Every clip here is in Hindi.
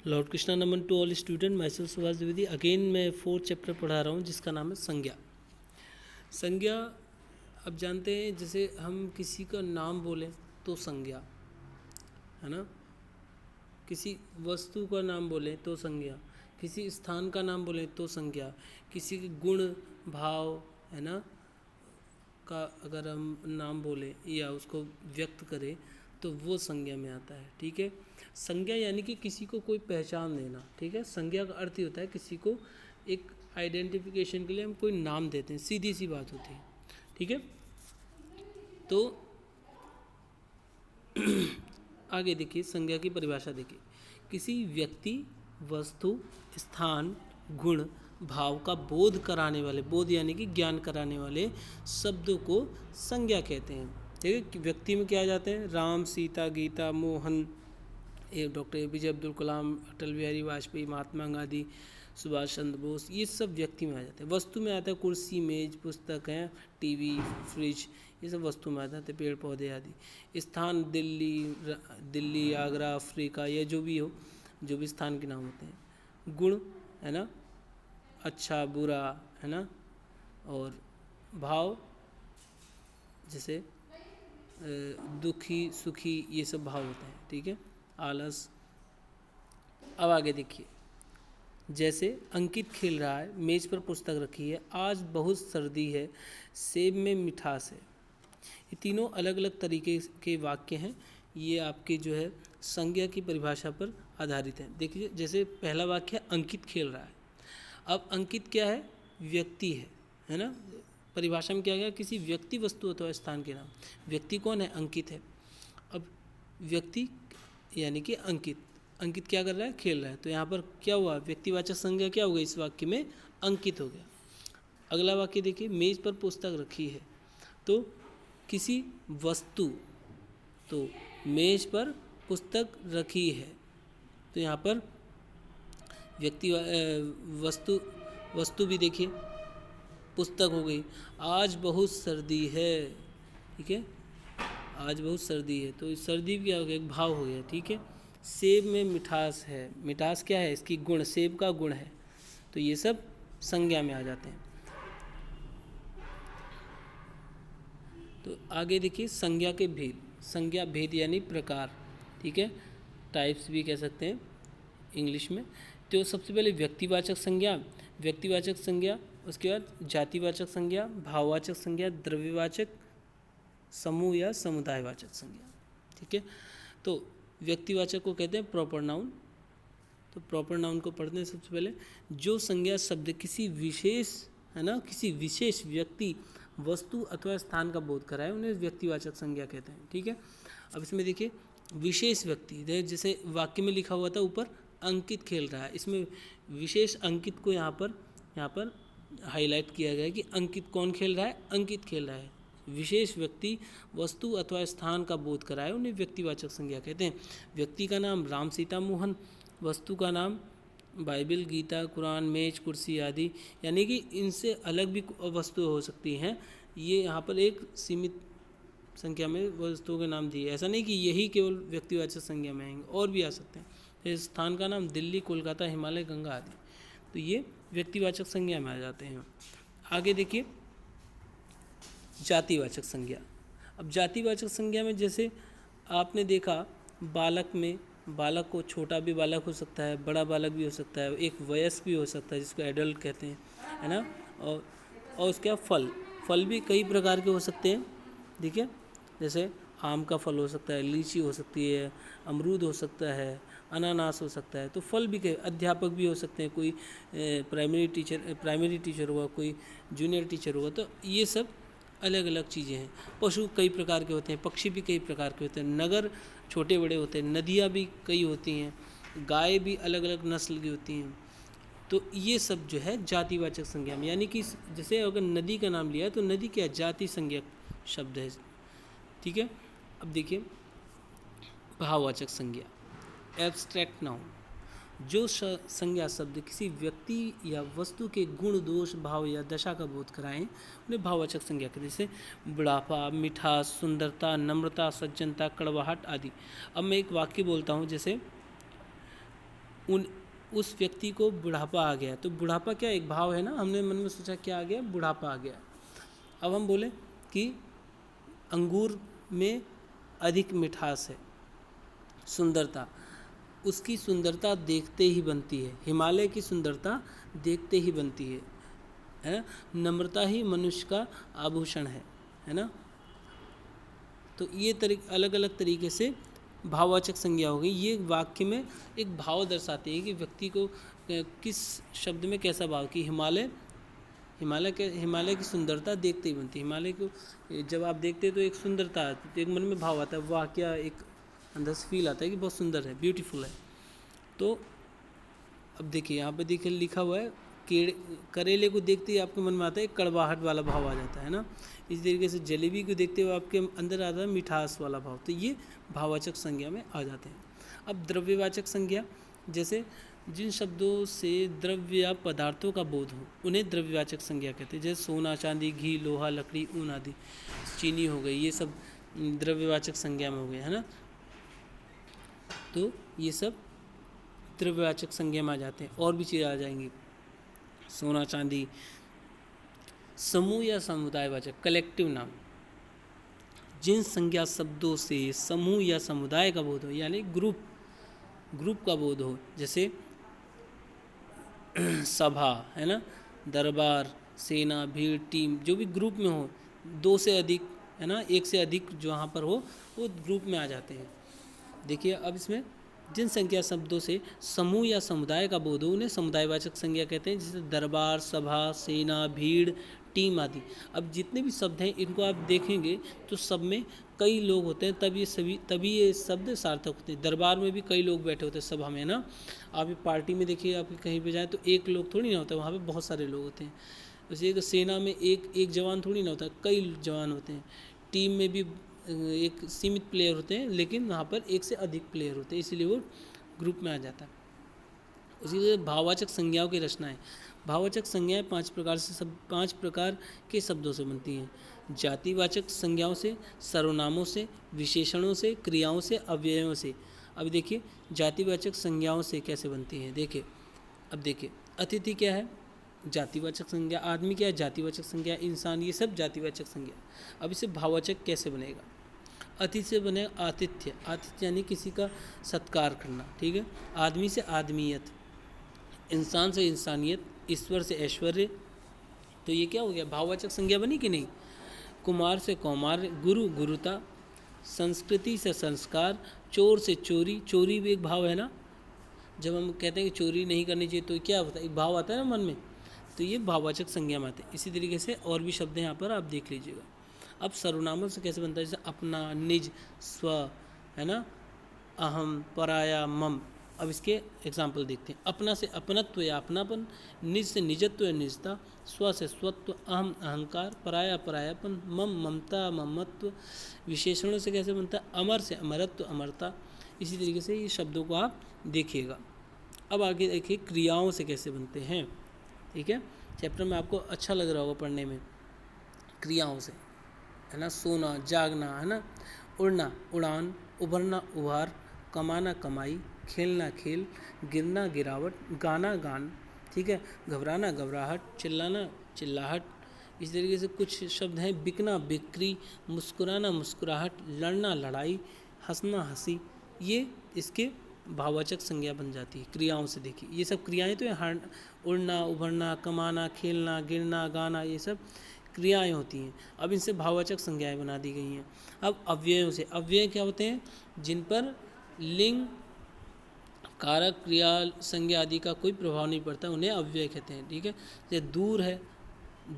लॉर्ड कृष्णा नमन to all student, myself Subhash Dwivedi. Again मैं 4th चैप्टर पढ़ा रहा हूँ जिसका नाम है संज्ञा। संज्ञा अब जानते हैं, जैसे हम किसी का नाम बोलें तो संज्ञा है ना, किसी वस्तु का नाम बोलें तो संज्ञा, किसी स्थान का नाम बोलें तो संज्ञा, किसी के गुण भाव है ना का अगर हम नाम बोलें या उसको व्यक्त करें तो वो संज्ञा में आता है। ठीक है, संज्ञा यानी कि किसी को कोई पहचान देना। ठीक है, संज्ञा का अर्थ ही होता है किसी को एक आइडेंटिफिकेशन के लिए हम कोई नाम देते हैं, सीधी सी बात होती है। ठीक है, तो आगे देखिए, संज्ञा की परिभाषा देखिए, किसी व्यक्ति वस्तु स्थान गुण भाव का बोध कराने वाले, बोध यानी कि ज्ञान कराने वाले शब्दों को संज्ञा कहते हैं। ठीक है, व्यक्ति में क्या आ जाते हैं? राम, सीता, गीता, मोहन, डॉक्टर APJ अब्दुल कलाम, अटल बिहारी वाजपेयी, महात्मा गांधी, सुभाष चंद्र बोस, ये सब व्यक्ति में आ जाते हैं। वस्तु में आता है कुर्सी, मेज, पुस्तक है, टीवी, फ्रिज, ये सब वस्तु में आ जाते हैं, पेड़ पौधे आदि। स्थान दिल्ली, आगरा, अफ्रीका, या जो भी हो, जो भी स्थान के नाम होते हैं। गुण है ना, अच्छा बुरा है ना, और भाव जैसे दुखी सुखी, ये सब भाव होते हैं। ठीक है, आलस। अब आगे देखिए, जैसे अंकित खेल रहा है, मेज पर पुस्तक रखी है, आज बहुत सर्दी है, सेब में मिठास है। ये तीनों अलग अलग तरीके के वाक्य हैं। ये आपके जो है संज्ञा की परिभाषा पर आधारित हैं। देखिए, जैसे पहला वाक्य है अंकित खेल रहा है। अब अंकित क्या है? व्यक्ति है ना। परिभाषा में क्या गया? किसी व्यक्ति वस्तु अथवा स्थान के नाम। व्यक्ति कौन है? अंकित है। अब व्यक्ति यानी कि अंकित, अंकित क्या कर रहा है? खेल रहा है। तो यहाँ पर क्या हुआ? व्यक्तिवाचक संज्ञा क्या हो गई इस वाक्य में? अंकित हो गया। अगला वाक्य देखिए, मेज पर पुस्तक रखी है, तो किसी वस्तु, तो मेज पर पुस्तक रखी है, तो यहाँ पर व्यक्ति वस्तु भी देखिए पुस्तक हो गई। आज बहुत सर्दी है। ठीक है, आज बहुत सर्दी है, तो सर्दी भी क्या हो गया? एक भाव हो गया। ठीक है, सेब में मिठास है, मिठास क्या है? इसकी गुण, सेब का गुण है। तो ये सब संज्ञा में आ जाते हैं। तो आगे देखिए, संज्ञा के भेद। संज्ञा भेद यानी प्रकार। ठीक है, टाइप्स भी कह सकते हैं इंग्लिश में। तो सबसे पहले व्यक्तिवाचक संज्ञा, व्यक्तिवाचक संज्ञा, उसके बाद जातिवाचक संज्ञा, भाववाचक संज्ञा, द्रव्यवाचक, समूह या समुदायवाचक संज्ञा। ठीक है, तो व्यक्तिवाचक को कहते हैं प्रॉपर नाउन। तो प्रॉपर नाउन को पढ़ते हैं सबसे पहले। जो संज्ञा शब्द किसी विशेष है ना, किसी विशेष व्यक्ति वस्तु अथवा स्थान का बोध कराए, उन्हें व्यक्तिवाचक संज्ञा कहते हैं। ठीक है, अब इसमें देखिए, विशेष व्यक्ति, जैसे वाक्य में लिखा हुआ था ऊपर अंकित खेल रहा है, इसमें विशेष अंकित को यहाँ पर हाईलाइट किया गया है कि अंकित कौन खेल रहा है? अंकित खेल रहा है। विशेष व्यक्ति वस्तु अथवा स्थान का बोध कराए, उन्हें व्यक्तिवाचक संज्ञा कहते हैं। व्यक्ति का नाम राम, सीता, मोहन, वस्तु का नाम बाइबल, गीता, कुरान, मेज, कुर्सी आदि, यानी कि इनसे अलग भी वस्तुएं हो सकती हैं। ये यहाँ पर एक सीमित संख्या में वस्तुओं के नाम दिए। ऐसा नहीं कि यही केवल व्यक्तिवाचक संज्ञा में आएंगे, और भी आ सकते हैं। इस स्थान का नाम दिल्ली, कोलकाता, हिमालय, गंगा आदि, तो ये व्यक्तिवाचक संज्ञा में आ जाते हैं। आगे देखिए, जातिवाचक संज्ञा। अब जातिवाचक संज्ञा में जैसे आपने देखा, बालक में, बालक को छोटा भी बालक हो सकता है, बड़ा बालक भी हो सकता है, एक वयस्क भी हो सकता है जिसको एडल्ट कहते हैं, है ना। और उसके बाद फल भी कई प्रकार के हो सकते हैं। ठीक है, जैसे आम का फल हो सकता है, लीची हो सकती है, अमरूद हो सकता है, अनानास हो सकता है। तो फल भी कई, अध्यापक भी हो सकते हैं, कोई प्राइमरी टीचर हुआ, कोई जूनियर टीचर हुआ, तो ये सब अलग अलग चीज़ें हैं। पशु कई प्रकार के होते हैं, पक्षी भी कई प्रकार के होते हैं, नगर छोटे बड़े होते हैं, नदियाँ भी कई होती हैं, गाय भी अलग अलग नस्ल की होती हैं। तो ये सब जो है जातिवाचक संज्ञा में, यानी कि जैसे अगर नदी का नाम लिया तो नदी क्या? जाति संज्ञक शब्द है। ठीक है, अब देखिए, भाववाचक संज्ञा, एब्स्ट्रैक्ट नाउन। जो संज्ञा शब्द किसी व्यक्ति या वस्तु के गुण, दोष, भाव या दशा का बोध कराएं, उन्हें भाववाचक संज्ञा कहते हैं। जैसे बुढ़ापा, मिठास, सुंदरता, नम्रता, सज्जनता, कड़वाहट आदि। अब मैं एक वाक्य बोलता हूँ, जैसे उन उस व्यक्ति को बुढ़ापा आ गया। तो बुढ़ापा क्या एक भाव है ना, हमने मन में सोचा क्या आ गया, बुढ़ापा आ गया। अब हम बोले कि अंगूर में अधिक मिठास है, सुंदरता, उसकी सुंदरता देखते ही बनती है। हिमालय की सुंदरता देखते ही बनती है। नम्रता ही मनुष्य का आभूषण है ना। तो ये अलग अलग तरीके से भाववाचक संज्ञा हो गई। ये वाक्य में एक भाव दर्शाती है कि व्यक्ति को किस शब्द में कैसा भाव, कि हिमालय की सुंदरता देखते ही बनती है। हिमालय को जब आप देखते हैं तो एक सुंदरता आती है, तो एक मन में भाव आता है, वाह क्या एक अंदर से फील आता है कि बहुत सुंदर है, ब्यूटीफुल है। तो अब देखिए यहाँ पे देखिए लिखा हुआ है, करेले को देखते ही आपके मन में आता है कड़वाहट वाला भाव आ जाता है ना। इस तरीके से जलेबी को देखते हुए आपके अंदर आता है मिठास वाला भाव। तो ये भाववाचक संज्ञा में आ जाते हैं। अब द्रव्यवाचक संज्ञा, जैसे जिन शब्दों से द्रव्य या पदार्थों का बोध हो उन्हें द्रव्यवाचक संज्ञा कहते हैं। जैसे सोना, चांदी, घी, लोहा, लकड़ी, ऊन आदि, चीनी हो गई, ये सब द्रव्यवाचक संज्ञा में हो गए, है ना। तो ये सब द्रव्यवाचक संज्ञा में आ जाते हैं। और भी चीज़ें आ जाएंगी, सोना, चांदी। समूह या समुदायवाचक, कलेक्टिव नाम, जिन संज्ञा शब्दों से समूह या समुदाय का बोध हो, यानी ग्रुप का बोध हो। जैसे सभा, है ना, दरबार, सेना, भीड़, टीम, जो भी ग्रुप में हो, दो से अधिक, है ना, एक से अधिक जो वहाँ पर हो वो ग्रुप में आ जाते हैं। देखिए अब इसमें जिन संज्ञा शब्दों से समूह या समुदाय का बोध हो उन्हें समुदायवाचक संज्ञा कहते हैं। जैसे दरबार, सभा, सेना, भीड़, टीम आदि। अब जितने भी शब्द हैं इनको आप देखेंगे तो सब में कई लोग होते हैं, तभी ये शब्द सार्थक होते हैं। दरबार में भी कई लोग बैठे होते हैं सभा में, ना। आप पार्टी में देखिए, आप कहीं पे जाए तो एक लोग थोड़ी ना होता है, वहाँ पे बहुत सारे लोग होते हैं। जैसे एक सेना में एक जवान थोड़ी ना होता, कई जवान होते हैं। टीम में भी एक सीमित प्लेयर होते हैं, लेकिन वहाँ पर एक से अधिक प्लेयर होते हैं, इसीलिए वो ग्रुप में आ जाता है। उसी तरह भाववाचक संज्ञाओं की रचना है। भाववाचक संज्ञाएं 5 प्रकार के शब्दों से बनती हैं। जातिवाचक संज्ञाओं से, सर्वनामों से, विशेषणों से, क्रियाओं से, अव्ययों से। अब देखिए जातिवाचक संज्ञाओं से कैसे बनती हैं। देखिए अब देखिए, अतिथि क्या है, जातिवाचक संज्ञा। आदमी क्या है, जातिवाचक संज्ञा। इंसान, ये सब जातिवाचक संज्ञा। अब इसे भाववाचक कैसे बनेगा। अतिथि से बने आतिथ्य, आतिथ्य यानी किसी का सत्कार करना, ठीक है। आदमी से आदमियत, इंसान से इंसानियत, ईश्वर से ऐश्वर्य। तो ये क्या हो गया, भाववाचक संज्ञा बनी कि नहीं। कुमार से कौमार्य, गुरु गुरुता, संस्कृति से संस्कार, चोर से चोरी, चोरी भी एक भाव है ना। जब हम कहते हैं कि चोरी नहीं करनी चाहिए तो क्या होता है, एक भाव आता है ना मन में, तो ये भाववाचक संज्ञा में आते हैं। इसी तरीके से और भी शब्द हैं यहाँ पर, आप देख लीजिएगा। अब सर्वनामों से कैसे बनता है, जैसे अपना, निज, स्व, है ना, अहम, पराया, मम। अब इसके एग्जाम्पल देखते हैं। अपना से अपनत्व या अपनापन, निज से निजत्व या निजता, स्व से स्वत्व, अहम अहंकार, पराया परायापन, मम ममता ममत्व। विशेषणों से कैसे बनता है, अमर से अमरत्व अमरता। इसी तरीके से ये शब्दों को आप देखिएगा। अब आगे देखिए क्रियाओं से कैसे बनते हैं, ठीक है। चैप्टर में आपको अच्छा लग रहा होगा पढ़ने में, क्रियाओं से, है ना। सोना, जागना, है ना, उड़ना, उड़ान, उभरना, उभार, कमाना, कमाई, खेलना, खेल, गिरना, गिरावट, गाना, गान, ठीक है, घबराना, घबराहट, चिल्लाना, चिल्लाहट। इस तरीके से कुछ शब्द हैं, बिकना, बिक्री, मुस्कुराना, मुस्कुराहट, लड़ना, लड़ाई, हंसना, हंसी। ये इसके भाववाचक संज्ञा बन जाती है क्रियाओं से। देखिए ये सब क्रियाएं तो हैं, उड़ना, उभरना, कमाना, खेलना, गिरना, गाना, ये सब क्रियाएं होती हैं। अब इनसे भाववाचक संज्ञाएं बना दी गई हैं। अब अव्ययों से, अव्यय क्या होते हैं, जिन पर लिंग, कारक, क्रिया, संज्ञा आदि का कोई प्रभाव नहीं पड़ता, उन्हें अव्यय कहते हैं, ठीक है। जैसे दूर है,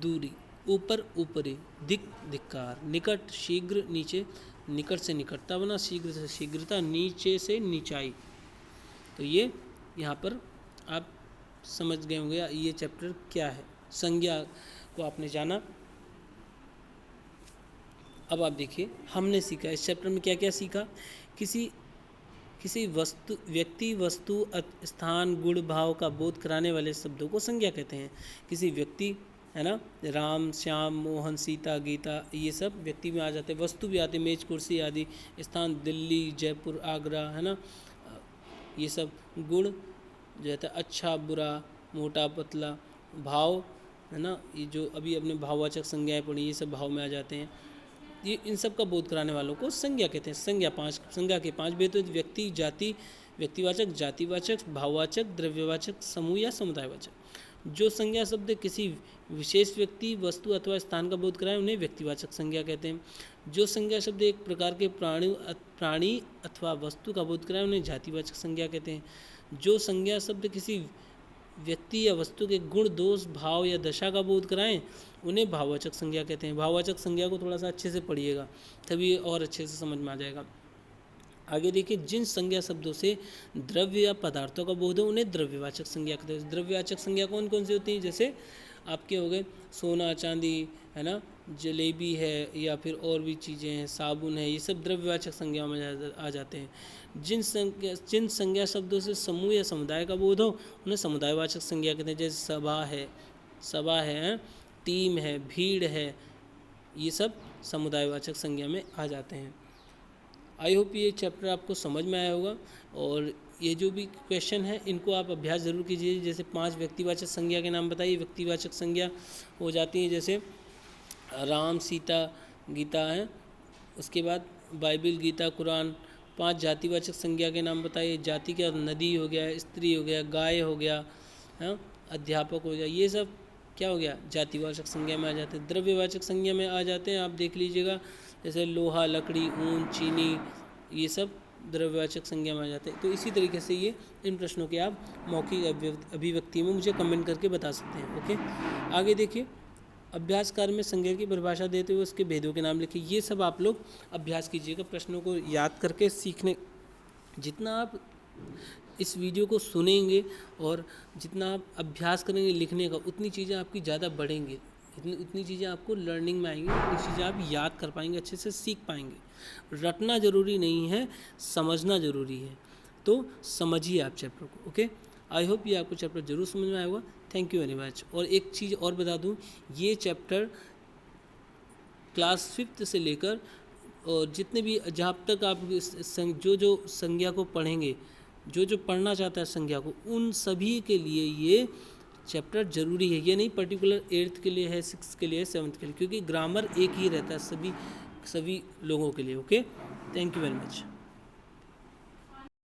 दूरी, ऊपर, ऊपरी, दिक, धिक्कार, निकट, शीघ्र, नीचे, निकट से निकटता बना, शीघ्र से शीघ्रता, नीचे से नीचाई। तो ये यहाँ पर आप समझ गए होंगे ये चैप्टर क्या है, संज्ञा को आपने जाना। अब आप देखिए हमने सीखा इस चैप्टर में क्या क्या सीखा। किसी वस्तु, व्यक्ति, वस्तु, स्थान, गुण, भाव का बोध कराने वाले शब्दों को संज्ञा कहते हैं। किसी व्यक्ति, है ना, राम, श्याम, मोहन, सीता, गीता, ये सब व्यक्ति में आ जाते हैं। वस्तु भी आते, मेज, कुर्सी आदि। स्थान दिल्ली, जयपुर, आगरा, है ना, ये सब। गुण जैसे अच्छा बुरा, मोटा पतला, भाव, है ना, ये जो अभी अपने भाववाचक संज्ञाएं पढ़ी ये सब भाव में आ जाते हैं। ये इन सब का बोध कराने वालों को संज्ञा कहते हैं। संज्ञा के 5 भेद होते हैं: व्यक्ति, जाति, व्यक्तिवाचक, जातिवाचक, भाववाचक, द्रव्यवाचक, समूह या समुदायवाचक। जो संज्ञा शब्द किसी विशेष व्यक्ति, वस्तु अथवा स्थान का बोध कराए उन्हें व्यक्तिवाचक संज्ञा कहते हैं। जो संज्ञा शब्द एक प्रकार के प्राणी अथवा वस्तु का बोध कराए उन्हें जातिवाचक संज्ञा कहते हैं। जो संज्ञा शब्द किसी व्यक्ति या वस्तु के गुण, दोष, भाव या दशा का बोध कराएं उन्हें भाववाचक संज्ञा कहते हैं। भाववाचक संज्ञा को थोड़ा सा अच्छे से पढ़िएगा, तभी और अच्छे से समझ में आ जाएगा। आगे देखिए, जिन संज्ञा शब्दों से द्रव्य या पदार्थों का बोध हो उन्हें द्रव्यवाचक संज्ञा कहते हैं। द्रव्यवाचक संज्ञा कौन कौन सी होती हैं? जैसे आपके हो गए सोना, चांदी, है ना, जलेबी है, या फिर और भी चीज़ें हैं, साबुन है, ये सब द्रव्यवाचक संज्ञा में आ जाते हैं। जिन संज्ञा शब्दों से समूह या समुदाय का बोध हो उन्हें समुदायवाचक संज्ञा कहते हैं। जैसे सभा है, टीम है, भीड़ है, ये सब समुदायवाचक संज्ञा में आ जाते हैं। आई होप ये चैप्टर आपको समझ में आया होगा, और ये जो भी क्वेश्चन है इनको आप अभ्यास ज़रूर कीजिए। जैसे 5 व्यक्तिवाचक संज्ञा के नाम बताइए। व्यक्तिवाचक संज्ञा हो जाती हैं जैसे राम, सीता, गीता है, उसके बाद बाइबिल, गीता, कुरान। 5 जातिवाचक संज्ञा के नाम बताइए। जाति क्या? नदी हो गया, स्त्री हो गया, गाय हो गया, हाँ, अध्यापक हो गया, ये सब क्या हो गया? जातिवाचक संज्ञा में आ जाते हैं। द्रव्यवाचक संज्ञा में आ जाते हैं, आप देख लीजिएगा, जैसे लोहा, लकड़ी, ऊन, चीनी, ये सब द्रव्यवाचक संज्ञा में आ जाते हैं। तो इसी तरीके से ये इन प्रश्नों के आप मौखिक अभिव्यक्ति में मुझे कमेंट करके बता सकते हैं। ओके, आगे देखिए, अभ्यास कार्य में संज्ञा की परिभाषा देते हुए उसके भेदों के नाम लिखिए। ये सब आप लोग अभ्यास कीजिएगा, प्रश्नों को याद करके सीखने। जितना आप इस वीडियो को सुनेंगे और जितना आप अभ्यास करेंगे लिखने का, उतनी चीज़ें आपकी ज़्यादा बढ़ेंगी, उतनी चीज़ें आपको लर्निंग में आएंगी, उतनी चीज़ें आप याद कर पाएंगे, अच्छे से सीख पाएंगे। रटना ज़रूरी नहीं है, समझना ज़रूरी है। तो समझिए आप चैप्टर को। ओके, आई होप ये आपको चैप्टर ज़रूर समझ में आया होगा। Thank you very much. और एक चीज़ और बता दूं, ये चैप्टर क्लास 5th से लेकर और जितने भी जहाँ तक आप जो संज्ञा को पढ़ेंगे, जो पढ़ना चाहता है संज्ञा को, उन सभी के लिए ये चैप्टर ज़रूरी है। ये नहीं पर्टिकुलर 8th के लिए है, 6th के लिए है, 7th के लिए, क्योंकि ग्रामर एक ही रहता है सभी लोगों के लिए। Okay, thank you very much.